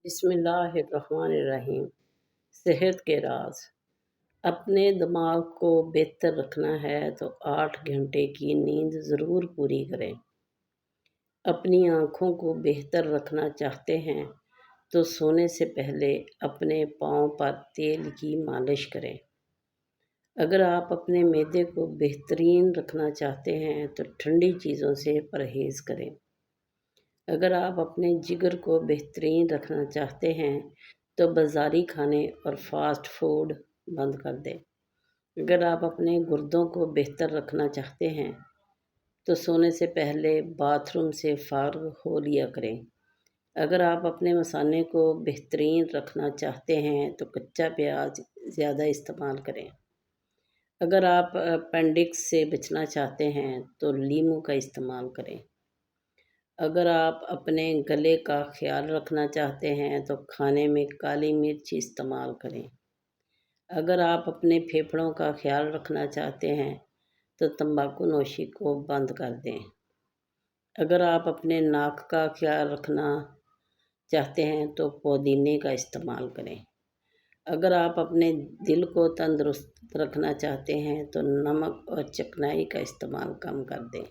बिस्मिल्लाहिर्रहमानिर्रहीम। सेहत के राज। अपने दिमाग को बेहतर रखना है तो 8 घंटे की नींद ज़रूर पूरी करें। अपनी आँखों को बेहतर रखना चाहते हैं तो सोने से पहले अपने पाँव पर तेल की मालिश करें। अगर आप अपने मैदे को बेहतरीन रखना चाहते हैं तो ठंडी चीज़ों से परहेज़ करें। अगर आप अपने जिगर को बेहतरीन रखना चाहते हैं तो बाज़ारी खाने और फास्ट फूड बंद कर दें। अगर आप अपने गुर्दों को बेहतर रखना चाहते हैं तो सोने से पहले बाथरूम से फ़ारिग हो लिया करें। अगर आप अपने मसाने को बेहतरीन रखना चाहते हैं तो कच्चा प्याज ज़्यादा इस्तेमाल करें। अगर आप अपेंडिक्स से बचना चाहते हैं तो लीमू का इस्तेमाल करें। अगर आप अपने गले का ख्याल रखना चाहते हैं तो खाने में काली मिर्च इस्तेमाल करें। अगर आप अपने फेफड़ों का ख्याल रखना चाहते हैं तो तंबाकू नोशी को बंद कर दें। अगर आप अपने नाक का ख्याल रखना चाहते हैं तो पुदीने का इस्तेमाल करें। अगर आप अपने दिल को तंदुरुस्त रखना चाहते हैं तो नमक और चिकनाई का इस्तेमाल कम कर दें।